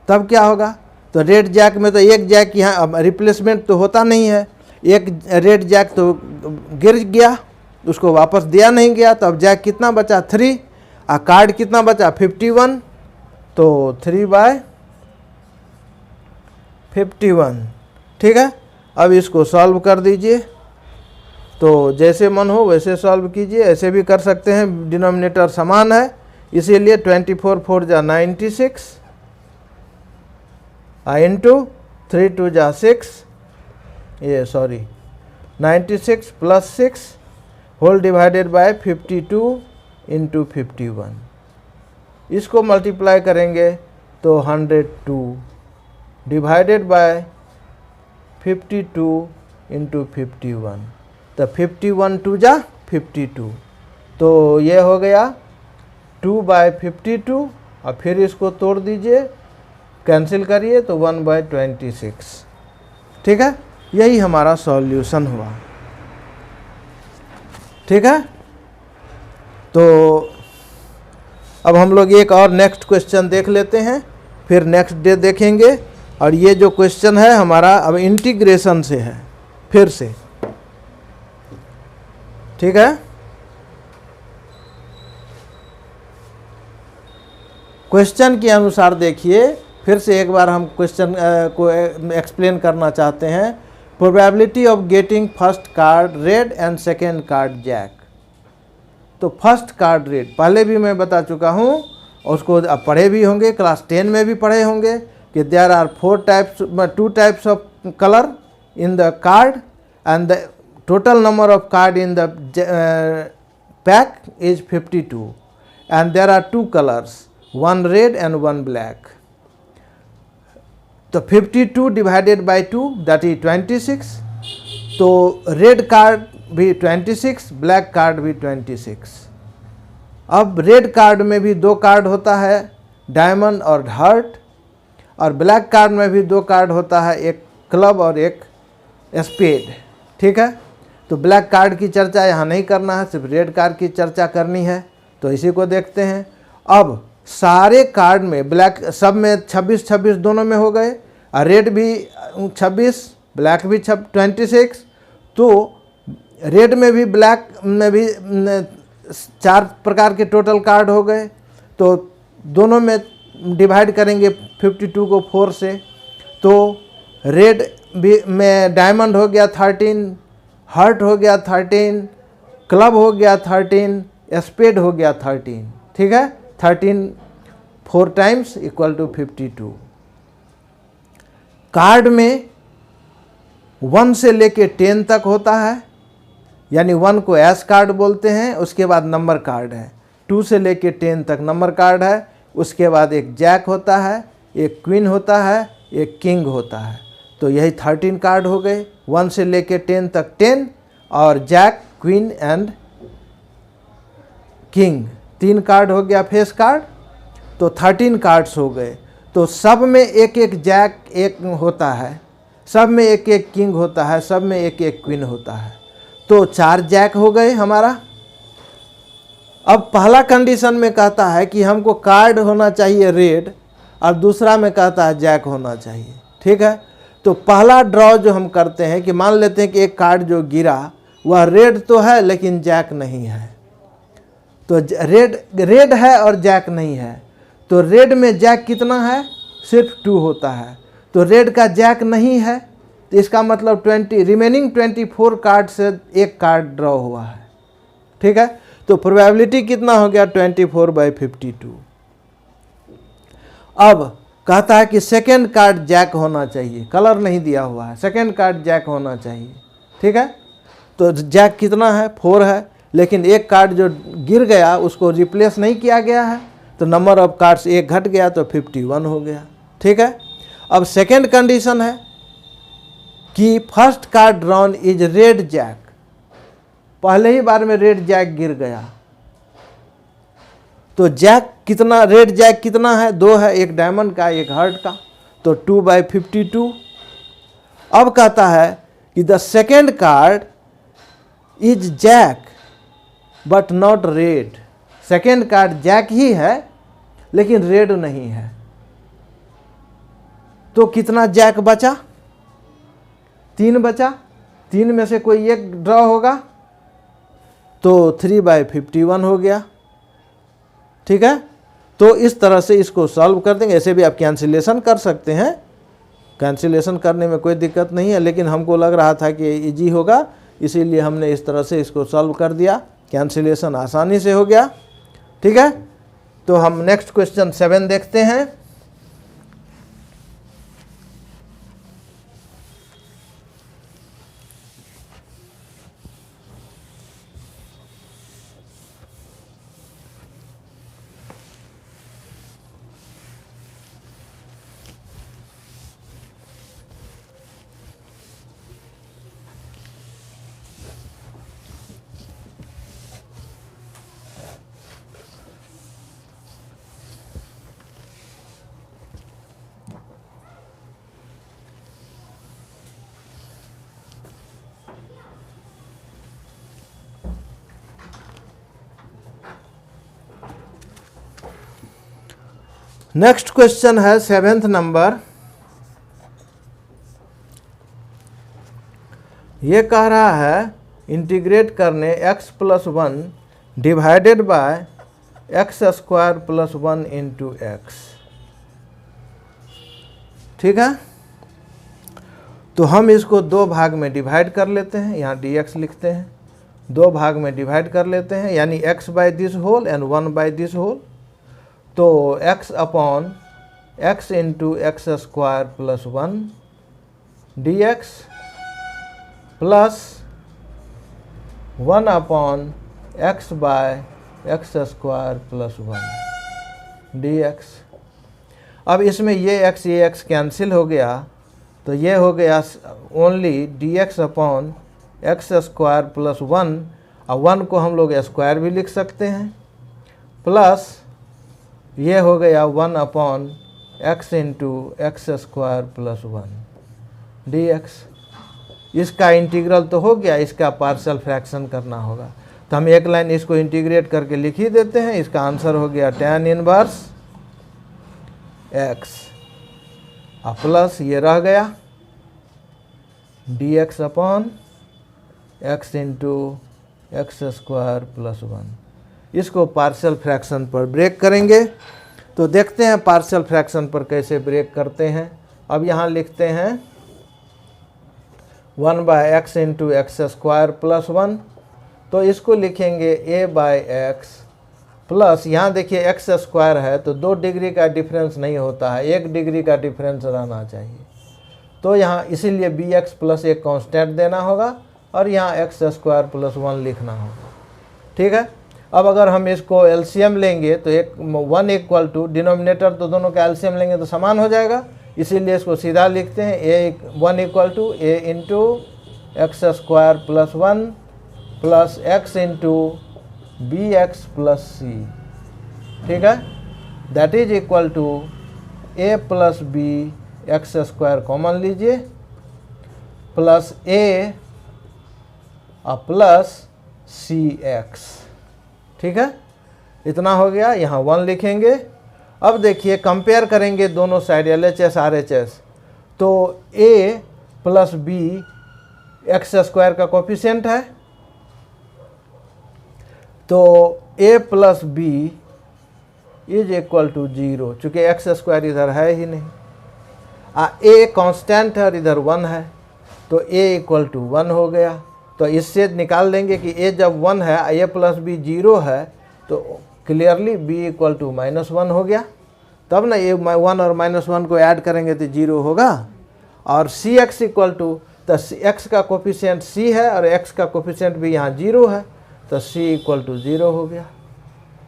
तब क्या होगा? तो रेड जैक में तो एक जैक यहाँ रिप्लेसमेंट तो होता नहीं है, एक रेड जैक तो गिर गया, उसको वापस दिया नहीं गया, तो अब जैक कितना बचा? 3, और कार्ड कितना बचा? 51, तो 3 बाय 51, ठीक है। अब इसको सॉल्व कर दीजिए, तो जैसे मन हो वैसे सॉल्व कीजिए, ऐसे भी कर सकते हैं, डिनोमिनेटर समान है इसीलिए 24 4 जा 96 इंटू 3 2 जा 6, ये sorry 96 plus 6 whole divided by 52 into 51। इसको मल्टीप्लाई करेंगे तो 102 डिवाइडेड बाय 52 इंटू 51, तो 51 2 जा 52, तो ये हो गया 2 बाय 52, और फिर इसको तोड़ दीजिए, कैंसिल करिए तो 1 बाय 26, ठीक है। यही हमारा सॉल्यूशन हुआ, ठीक है। तो अब हम लोग एक और नेक्स्ट क्वेश्चन देख लेते हैं, फिर नेक्स्ट डे देखेंगे। और ये जो क्वेश्चन है हमारा अब इंटीग्रेशन से है, फिर से, ठीक है। क्वेश्चन के अनुसार देखिए, फिर से एक बार हम क्वेश्चन को एक्सप्लेन करना चाहते हैं। Probability of getting first card red and second card jack. तो फर्स्ट कार्ड रेड पहले भी मैं बता चुका हूँ, और उसको अब पढ़े भी होंगे, क्लास 10 में भी पढ़े होंगे कि there are 2 types of colour in the card and the total number of card in the pack is 52 and there are 2 colours, 1 red and 1 black. तो 52 डिवाइडेड बाई 2 दैट इज 26, तो रेड कार्ड भी 26, ब्लैक कार्ड भी 26। अब रेड कार्ड में भी 2 कार्ड होता है, डायमंड और हार्ट, और ब्लैक कार्ड में भी 2 कार्ड होता है, एक क्लब और एक स्पेड, ठीक है। तो ब्लैक कार्ड की चर्चा यहाँ नहीं करना है, सिर्फ रेड कार्ड की चर्चा करनी है, तो इसी को देखते हैं। अब सारे कार्ड में ब्लैक सब में 26 दोनों में हो गए, और रेड भी 26, ब्लैक भी 26, तो रेड में भी ब्लैक में भी 4 प्रकार के टोटल कार्ड हो गए। तो दोनों में डिवाइड करेंगे 52 को 4 से, तो रेड में डायमंड हो गया 13, हार्ट हो गया 13, क्लब हो गया 13, स्पेड हो गया 13। ठीक है, 13 4 टाइम्स इक्वल टू 52। कार्ड में 1 से लेके 10 तक होता है, यानी 1 को एस कार्ड बोलते हैं। उसके बाद नंबर कार्ड है, 2 से लेके 10 तक नंबर कार्ड है। उसके बाद एक जैक होता है, एक क्वीन होता है, एक किंग होता है। तो यही 13 कार्ड हो गए, 1 से लेके 10 तक 10, और jack, queen and king 3 card हो गया फेस कार्ड। तो 13 कार्ड्स हो गए। तो सब में एक एक जैक एक होता है, सब में एक एक किंग होता है, सब में एक एक क्वीन होता है। तो 4 जैक हो गए हमारा। अब पहला कंडीशन में कहता है कि हमको कार्ड होना चाहिए रेड, और दूसरा में कहता है जैक होना चाहिए। ठीक है, तो पहला ड्रॉ जो हम करते हैं कि मान लेते हैं कि एक कार्ड जो गिरा वह रेड तो है लेकिन जैक नहीं है। तो रेड है और जैक नहीं है। तो रेड में जैक कितना है? सिर्फ 2 होता है। तो रेड का जैक नहीं है, तो इसका मतलब रिमेनिंग 24 कार्ड से एक कार्ड ड्रॉ हुआ है। ठीक है, तो प्रोबेबिलिटी कितना हो गया? 24/52। अब कहता है कि सेकेंड कार्ड जैक होना चाहिए, कलर नहीं दिया हुआ है, सेकेंड कार्ड जैक होना चाहिए। ठीक है, तो जैक कितना है? 4 है, लेकिन एक कार्ड जो गिर गया उसको रिप्लेस नहीं किया गया है, तो नंबर ऑफ कार्ड्स एक घट गया, तो 51 हो गया। ठीक है, अब सेकेंड कंडीशन है कि first card drawn is red jack. पहले ही बार में रेड जैक गिर गया, तो जैक कितना, रेड जैक कितना है? 2 है, एक डायमंड का एक हार्ट का, तो 2/52। अब कहता है कि the second card is jack but not red. Second card jack ही है लेकिन रेड नहीं है। तो कितना जैक बचा? 3 बचा। 3 में से कोई एक ड्रॉ होगा, तो 3/51 हो गया। ठीक है, तो इस तरह से इसको सॉल्व कर देंगे। ऐसे भी आप कैंसिलेशन कर सकते हैं, कैंसिलेशन करने में कोई दिक्कत नहीं है, लेकिन हमको लग रहा था कि इजी होगा, इसीलिए हमने इस तरह से इसको सॉल्व कर दिया। कैंसिलेशन आसानी से हो गया। ठीक है, तो हम नेक्स्ट क्वेश्चन 7 देखते हैं। नेक्स्ट क्वेश्चन है 7th नंबर। ये कह रहा है इंटीग्रेट करने x+1 divided by x² + 1 × x। ठीक है, तो हम इसको 2 भाग में डिवाइड कर लेते हैं। यहाँ dx लिखते हैं, 2 भाग में डिवाइड कर लेते हैं, यानी x/दिस होल एंड 1/दिस होल। तो x/x × x² + 1 dx plus 1/x/x² + 1 dx। अब इसमें ये x कैंसिल हो गया, तो ये हो गया ओनली dx/x² + 1, और 1 को हम लोग स्क्वायर भी लिख सकते हैं, प्लस ये हो गया 1/x × x² + 1 dx। इसका इंटीग्रल तो हो गया, इसका पार्शियल फ्रैक्शन करना होगा, तो हम एक लाइन इसको इंटीग्रेट करके लिख ही देते हैं। इसका आंसर हो गया tan इनवर्स x, और प्लस ये रह गया dx/x × x² + 1। इसको पार्शियल फ्रैक्शन पर ब्रेक करेंगे, तो देखते हैं पार्शियल फ्रैक्शन पर कैसे ब्रेक करते हैं। अब यहाँ लिखते हैं 1/x into x square plus 1। तो इसको लिखेंगे a/x प्लस, यहाँ देखिए एक्स स्क्वायर है तो 2 डिग्री का डिफरेंस नहीं होता है, 1 डिग्री का डिफरेंस रहना चाहिए। तो यहाँ इसीलिए bx प्लस एक कांस्टेंट देना होगा और यहाँ एक्स स्क्वायर प्लस 1 लिखना होगा। ठीक है। अब अगर हम इसको एलसीएम लेंगे तो 1 इक्वल टू डिनोमिनेटर, तो दोनों का एलसीएम लेंगे तो समान हो जाएगा, इसीलिए इसको सीधा लिखते हैं 1 equal to a into x square plus 1 plus x into bx plus c। ठीक है। That is equal to a plus b x square common लीजिए plus a plus c x. ठीक है, इतना हो गया। यहाँ 1 लिखेंगे। अब देखिए कंपेयर करेंगे दोनों साइड LHS RHS, तो a plus b x square का कोफिशिएंट है, तो a plus b is equal to 0, चूँकि एक्स स्क्वायर इधर है ही नहीं। a कांस्टेंट है और इधर 1 है, तो a इक्वल टू 1 हो गया। तो इससे निकाल देंगे कि a जब 1 है, a प्लस b 0 है, तो क्लियरली b इक्वल टू -1 हो गया। तब ना ये 1 और -1 को ऐड करेंगे तो 0 होगा। और सी एक्स इक्वल टू, तो x का कोफिशिएंट c है और x का कोफिशिएंट भी यहाँ 0 है, तो c इक्वल टू 0 हो गया।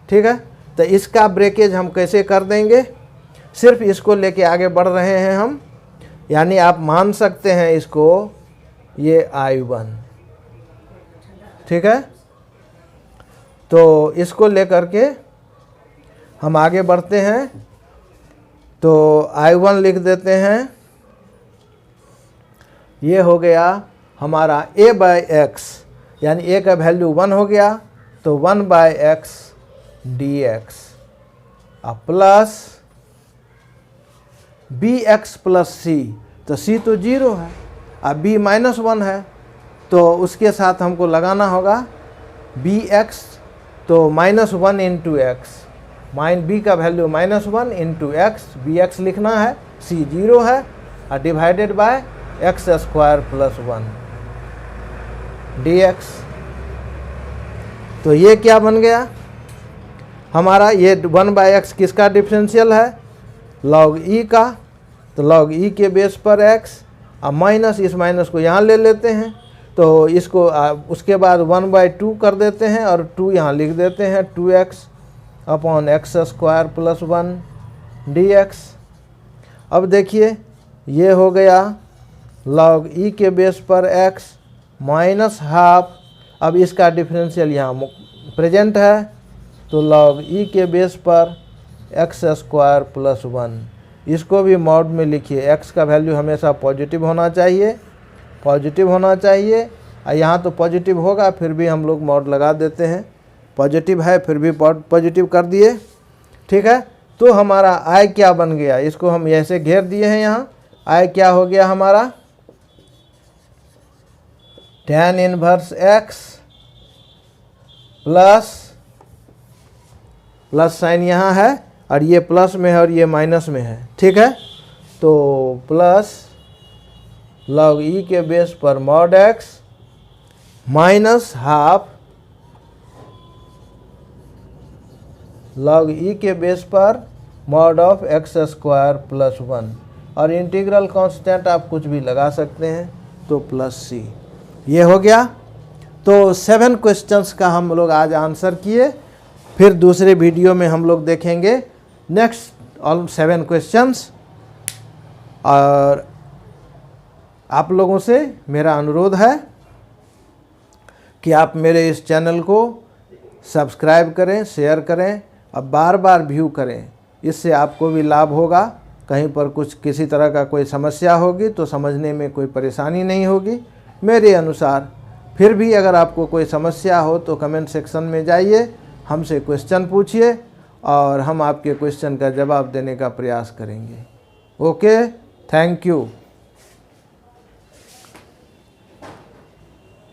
ठीक है। तो इसका ब्रेकेज हम कैसे कर देंगे, सिर्फ इसको लेके आगे बढ़ रहे हैं हम, यानी आप मान सकते हैं इसको ये I1। ठीक है। तो इसको लेकर के हम आगे बढ़ते हैं, तो I1 लिख देते हैं। ये हो गया हमारा a/x, यानी a का वैल्यू 1 हो गया, तो 1/x dx plus bx plus c, तो c तो 0 है, अब b -1 है, तो उसके साथ हमको लगाना होगा bx, तो -1 इंटू एक्स, b का वैल्यू -1 इंटू एक्स, bx लिखना है, c 0 है, और divided by x square plus 1 dx। तो ये क्या बन गया हमारा, ये 1/x किसका डिफरेंशियल है, log e का, तो log e के बेस पर x, अब माइनस, इस माइनस को यहाँ ले लेते हैं, तो इसको उसके बाद 1/2 कर देते हैं और 2 यहाँ लिख देते हैं, 2x upon x square plus 1 dx। अब देखिए ये हो गया log e के बेस पर x माइनस हाफ, अब इसका डिफरेंशियल यहाँ प्रेजेंट है, तो log e के बेस पर एक्स स्क्वायर प्लस 1, इसको भी मॉड में लिखिए। x का वैल्यू हमेशा पॉजिटिव होना चाहिए, पॉजिटिव होना चाहिए, और यहाँ तो पॉजिटिव होगा, फिर भी हम लोग मॉड लगा देते हैं, पॉजिटिव है फिर भी पॉजिटिव कर दिए। ठीक है। तो हमारा i क्या बन गया, इसको हम ऐसे घेर दिए हैं, यहाँ i क्या हो गया हमारा, tan inverse x plus sign यहाँ है, और ये प्लस में है और ये माइनस में है। ठीक है। तो प्लस log e के बेस पर mod x minus half log e के बेस पर mod of x square plus 1, और इंटीग्रल कांस्टेंट आप कुछ भी लगा सकते हैं, तो प्लस c। ये हो गया। तो 7 क्वेश्चंस का हम लोग आज आंसर किए, फिर दूसरे वीडियो में हम लोग देखेंगे नेक्स्ट ऑल 7 क्वेश्चंस। और आप लोगों से मेरा अनुरोध है कि आप मेरे इस चैनल को सब्सक्राइब करें, शेयर करें, अब बार बार व्यू करें, इससे आपको भी लाभ होगा। कहीं पर कुछ किसी तरह का कोई समस्या होगी तो समझने में कोई परेशानी नहीं होगी मेरे अनुसार। फिर भी अगर आपको कोई समस्या हो तो कमेंट सेक्शन में जाइए, हमसे क्वेश्चन पूछिए और हम आपके क्वेश्चन का जवाब देने का प्रयास करेंगे। Okay, thank you.